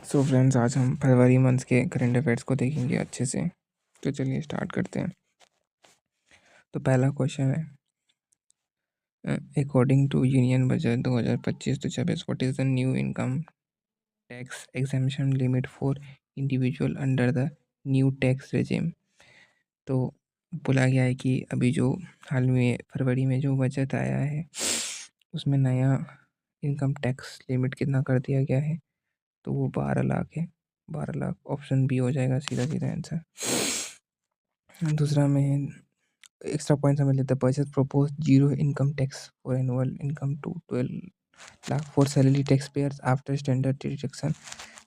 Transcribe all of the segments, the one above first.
So friends, आज हम फरवरी month के करंट अफेयर्स को देखेंगे अच्छे से। तो चलिए स्टार्ट करते हैं। तो पहला क्वेश्चन है, according to union budget 2025-26 what is the new income tax exemption limit for individual under the new tax regime. तो बोला गया है कि अभी जो हाल में फरवरी में जो बजट आया है उसमें नया इनकम टैक्स लिमिट कितना कर दिया गया है। तो वो 12 लाख है। 12 लाख ऑप्शन बी हो जाएगा सीधा सीधा आंसर। दूसरा में एक्स्ट्रा पॉइंट समझ लेते हैं। Budget propose zero income tax for annual income to 12 lakh for salary tax payers after standard deduction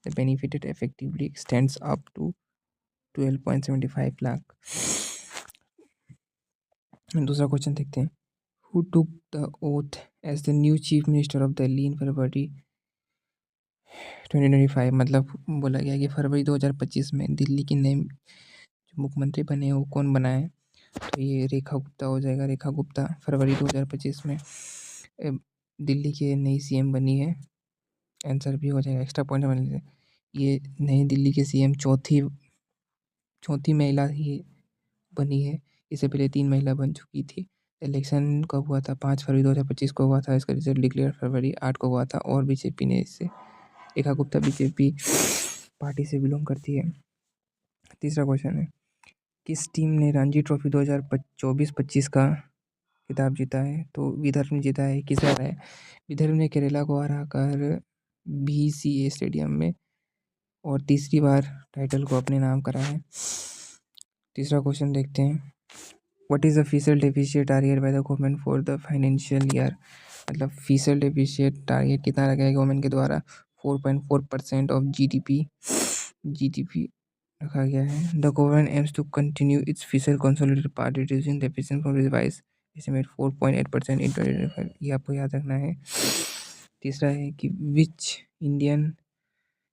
the benefited effectively extends up to 12.75 lakh. दूसरा क्वेश्चन देखते हैं। Who took the oath as the new chief minister of Delhi in February 2025। मतलब बोला गया कि फरवरी 2025 में दिल्ली के नए जो मुख्यमंत्री बने हैं वो कौन बना है। तो ये रेखा गुप्ता हो जाएगा। रेखा गुप्ता फरवरी 2025 में दिल्ली के नई सीएम बनी है। आंसर भी हो जाएगा। एक्स्ट्रा पॉइंट बन लेते हैं। ये नई दिल्ली के सीएम चौथी महिला ही बनी है। इससे पहले 3 महिला बन चुकी थी। इलेक्शन कब हुआ था? 5 फरवरी 2025 को हुआ था। इसका रिजल्ट डिक्लेयर फरवरी 8 को हुआ था और बीजेपी ने इससे रेखा गुप्ता बीजेपी पार्टी से बिलोंग करती है। तीसरा क्वेश्चन है, किस टीम ने रणजी ट्रॉफी 2024-25 का खिताब जीता है? तो विदर्भ ने जीता है। किस हरा है? विदर्भ ने केरला को हराकर बीसीए स्टेडियम में और तीसरी बार टाइटल को अपने नाम करा है। तीसरा क्वेश्चन देखते हैं। What is the faecal deficit target by the government for the financial year? मतलब फीसल डेफिसिट टारगेट कितना रखा है गवर्नमेंट के द्वारा? 4.4% ऑफ जीडीपी रखा गया है। The government aims to continue its fiscal consolidated part reducing deficit from revise estimate 4.8% in 2025। ये आपको याद रखना है। तीसरा है कि which Indian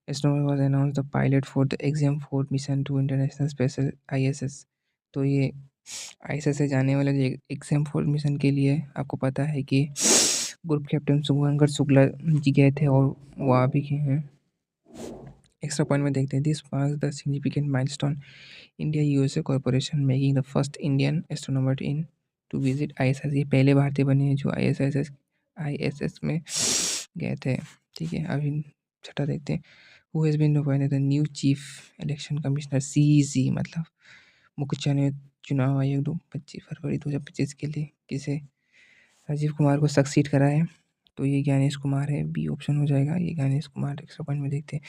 astronomer was announce the pilot for the Axiom 4 mission to international special ISS. तो ये आईएसएस से जाने वाले जो एग्जाम 4 मिशन के लिए आपको पता है कि ग्रुप कैप्टन शुभंकर शुक्ला जी गए थे और वो आ भी गए हैं। एक्स्ट्रा पॉइंट में देखते हैं। This marks the significant milestone India USA corporation making the first Indian astronomer in to visit ISS. ये पहले भारतीय बने हैं जो आईएसएस में गए थे। ठीक है, अभी छठा देखते हैं। Who has been appointed the new chief election commissioner CEC, मतलब मुख्य चुनाव आयोग 25 फरवरी 2025 के लिए किसे राजीव कुमार को सक्सीड करा है? तो ये ज्ञानेश कुमार है। बी ऑप्शन हो जाएगा। ये ज्ञानेश कुमार। एक्स्ट्रा पॉइंट में देखते हैं।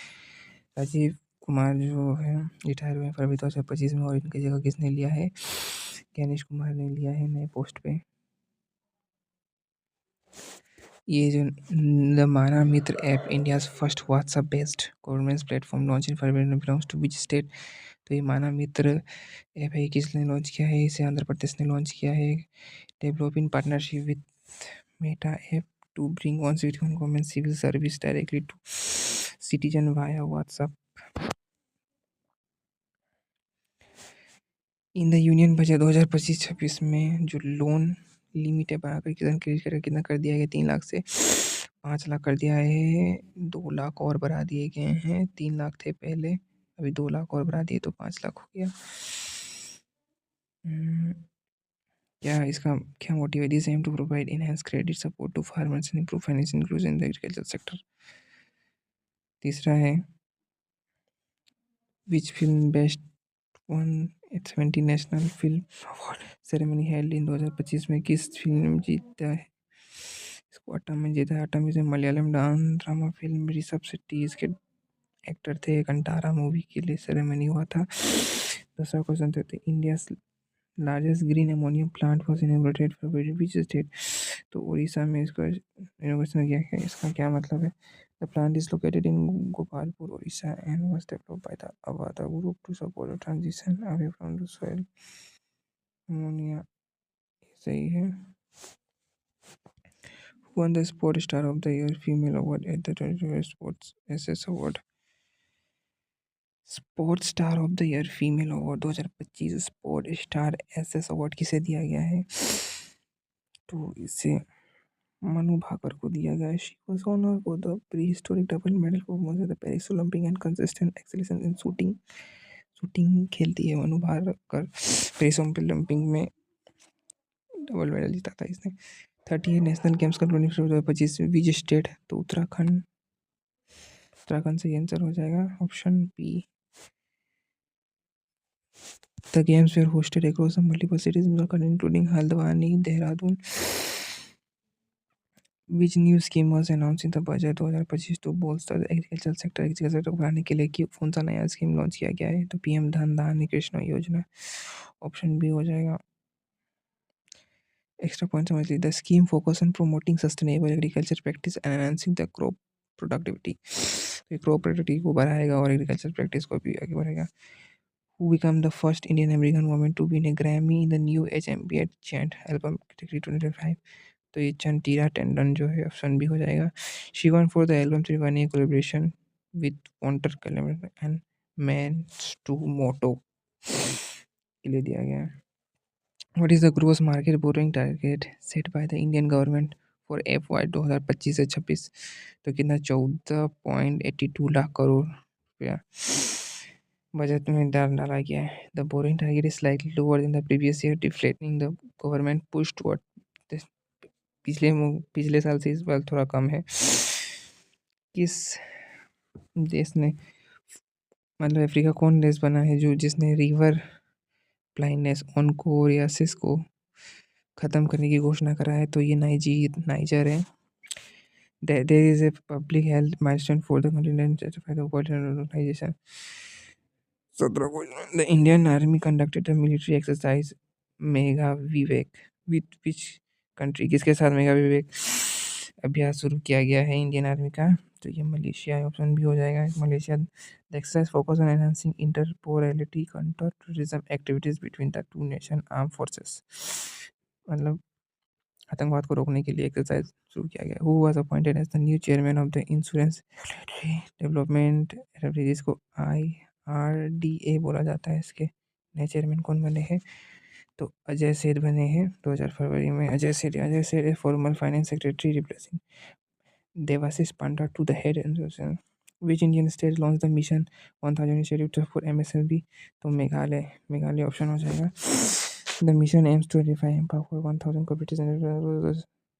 राजीव कुमार जो है रिटायर हुए फरवरी 2025 में और इनकी जगह किसने लिया है? ज्ञानेश कुमार ने लिया है नए पोस्ट पे। ये जो the Mana Mitra app India's first WhatsApp based government platform launch in February belongs to which state? तो ये माना मित्र ऐप है, किसने लॉन्च किया है? इसे आंध्र प्रदेश ने लॉन्च किया है। Develop in partnership with Meta app to bring on city government civil service directly to citizen via WhatsApp. In the union budget 2025-26 में जो लोन लिमिट है बढ़ाकर कितना कर दिया गया? 3 लाख से 5 लाख कर दिया है। 2 लाख और बढ़ा दिए गए हैं। 3 लाख थे पहले, अभी 2 लाख और बढ़ा दिए तो 5 लाख हो गया। क्या इसका क्या मोटिव है? This aim to provide enhance credit support to farmers and improve financial inclusion in the agriculture sector. तीसरा है, which film best won 70 national film award ceremony held in 2025 में किस फिल्म जीता है? इसको अट्टा में जीता है। अट्टा में मलयालम ड्रामा फिल्म ऋषभ शेट्टी इसके एक्टर थे। कंटारा मूवी के लिए सेरेमनी हुआ था। दूसरा क्वेश्चन थे, India largest green ammonium plant was inaugurated for which state? तो उड़ीसा में इसका इनोवेशन किया गया। इसका क्या मतलब है? The plant is located in Gopalpur Orissa and was developed by the Avaada group to support the transition away from the soil ammonia. सही है। Won the sport star of the year female award at the 2025 sports SS award. Sports star of the year female award 2025 sport star SS award किसे दिया गया है? तो इसे मनु भाकर को दिया गया है। She was honour for the pre historic double medal performance at the Paris Olympic and consistent excellence in shooting. Shooting खेलती है मनु भाकर। पेरिस ओलंपिक में डबल मेडल जीता था इसने। 30 नेशनल गेम्स का 2025 विच स्टेट? तो उत्तराखंड। उत्तराखंड से आंसर हो जाएगा option B. The games were hosted across the multiple cities in Uttarakhand, including Haldwani, Dehradun. Which new scheme was announced in the budget 2025 to bolster the agricultural sector? Agriculture sector बढ़ाने के लिए कौन सा नया scheme launch किया गया है? तो पीएम धान कृष्णा योजना। ऑप्शन बी हो जाएगा। एक्स्ट्रा पॉइंट समझ लीजिए। The scheme focus on promoting sustainable agriculture practice and enhancing the crop productivity. तो क्रॉप प्रोडक्टिविटी को बढ़ाएगा और एग्रीकल्चर प्रैक्टिस को भी आगे बढ़ाएगा। Who became the first Indian American woman to win a Grammy in the new HMB Chant album category 2025? तो ये चंटीरा टेंडन जो है ऑप्शन बी हो जाएगा। She won for the album 318 collaboration with Wouter Kellerman and Matsumoto के लिए दिया गया है। What is the gross market borrowing target set by the Indian government for FY 2025 से 26? तो कितना 14.82 लाख करोड़ रुपया बजट में डाला गया है। The boring target is slightly lower than the previous year reflecting the government push toward पिछले साल से इस बार थोड़ा कम है। किस देश ने मतलब अफ्रीका कौन देश बना है जो जिसने रिवर ब्लाइंडनेस ऑनकोरियासिस को ख़त्म करने की घोषणा करा है? तो ये नाइजर है। There is a public health milestone for the continent certified the World Health Organization. 17 को the Indian Army conducted a military exercise mega Vivek with which country? किसके साथ मेगा विवेक अभ्यास शुरू किया गया है इंडियन आर्मी का? तो ये मलेशिया है। ऑप्शन भी हो जाएगा Malaysia. The exercise focus on enhancing interoperability counter terrorism activities between the two nation arm forces. मतलब आतंकवाद को रोकने के लिए एक्सरसाइज शुरू किया गया। Who was appointed as the new chairman of the insurance development authority, जिसको IRDA बोला जाता है। इसके नए चेयरमैन कौन बने हैं? तो अजय सेठ बने हैं 2000 फरवरी में। Ajay Seth a former finance secretary replacing Devashish Panda to the head institution. Which Indian state launch the mission 1000 initiative for MSME? तो मेघालय ऑप्शन हो जाएगा। The mission aims to identify and empower 1,000 cooperatives in the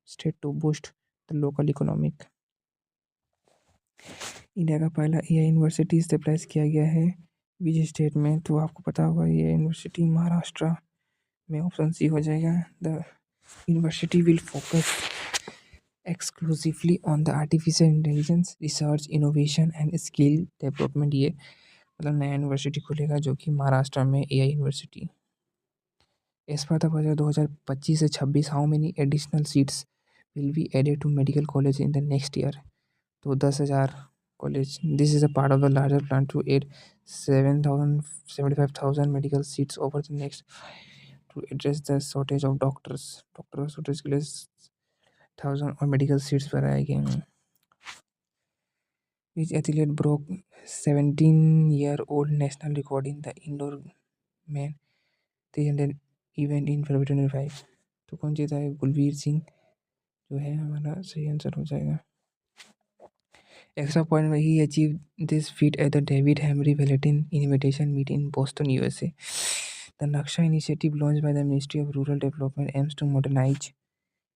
state to boost the local economic. India का पहला AI university stabilise किया गया है which state में? तो आपको पता होगा ये यूनिवर्सिटी महाराष्ट्र में। ऑप्शन सी हो जाएगा। The university will focus exclusively on the artificial intelligence research innovation and skill development. ये मतलब नया यूनिवर्सिटी खुलेगा जो कि महाराष्ट्र में AI university. As per the budget 2025 से 26, how many additional seats will be added to medical college in the next year? तो 10,000 college. This is a part of the larger plan to add 75,000 medical seats over the next to address the shortage of doctors. Doctor shortage के लिए 1,000 और medical seats बढ़ाए गए हैं। Which athlete broke 17-year-old national record in the indoor men 300 event in February 2025? तो कौन जीता है? गुलवीर सिंह जो है हमारा सही आंसर हो जाएगा। एक्स्ट्रा पॉइंट में he achieve this feat at the David Hemery Valentine invitation meet in Boston USA। The Naksha initiative launch by the ministry of rural development aims to modernize.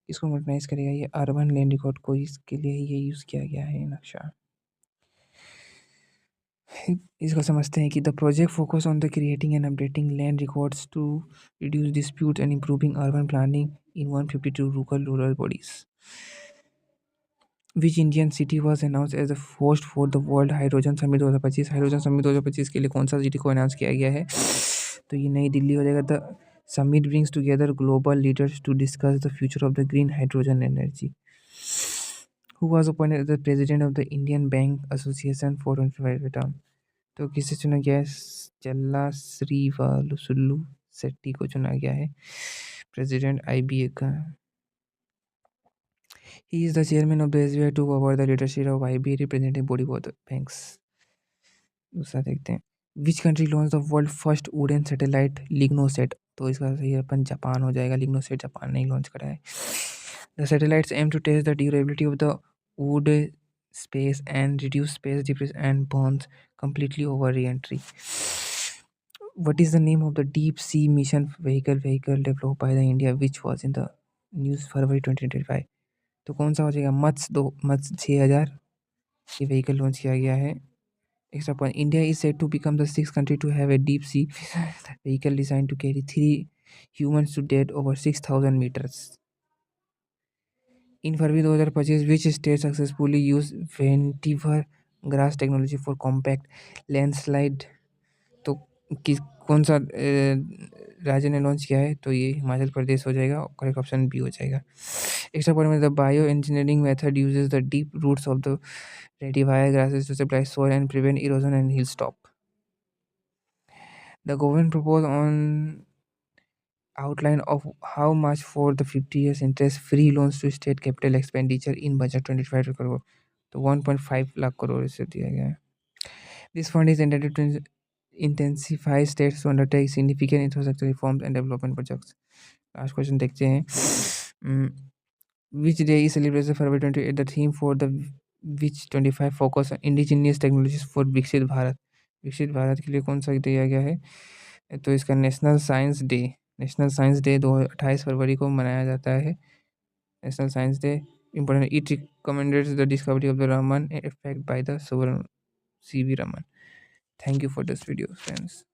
इसको मॉडर्नाइज करेगा ये अर्बन लैंड रिकॉर्ड को, इसके लिए ये use किया गया है नक्शा। इसको समझते हैं कि the project focus on the creating and updating land records to reduce dispute and improving urban planning in 152 rural bodies. Which Indian city was announce as the host for the world hydrogen summit 2025? Hydrogen summit 2025 के लिए कौन सा city को announce किया गया है? तो ये नई दिल्ली हो जाएगा। The summit brings together global leaders to discuss the future of the green hydrogen energy. Who was appointed as the president of the Indian bank association for 25 term? तो किसे चुना गया है? चल्ला श्रीवालुसुल्लू शेट्टी को चुना गया है प्रेसिडेंट IBA का। He is the chairman of the SBI to cover the leadership of IBA representative body for the banks. दूसरा देखते हैं। Which country launched the world first wooden satellite LignoSat? तो इसका सही अपन जापान हो जाएगा। LignoSat जापान ने ही लॉन्च करा है। The satellites aim to test the durability of the wood space and reduce space debris and burns completely over re-entry. What is the name of the deep sea mission vehicle developed by the India which was in the news फरवरी 2025? तो कौन सा हो जाएगा? मत्स्य 6000 ये vehicle launch किया गया है. Extra point. India is said to become the sixth country to have a deep sea vehicle designed to carry 3 humans to depth over 6,000 meters. In February 2025, which state successfully used ventiver grass technology for compact landslide? तो किस कौन सा राज्य ने launch किया है? तो ये हिमाचल प्रदेश हो जाएगा. करेक्ट ऑप्शन बी हो जाएगा. एक्स्ट्रा पॉइंट में the bio engineering method uses the deep roots of the vetiver grasses to supply soil and prevent erosion and hilltop. The government proposed on outline of how much for the 50 years interest free loans to state capital expenditure in budget 25 crore. तो 1.5 लाख करोड़ इसे दिया गया है. This fund is intended to intensify states to undertake significant infrastructure reforms and development projects. Last question देखते हैं. Which day is celebrated February 28? The theme for the which 25 focus on indigenous technologies for विकसित भारत. विकसित भारत के लिए कौन सा दिया गया है? तो इसका नेशनल साइंस डे 28 फरवरी को मनाया जाता है. National science day important. It recommends the discovery of the Raman effect by the Sovereign C.V. Raman. Thank you for this video, friends.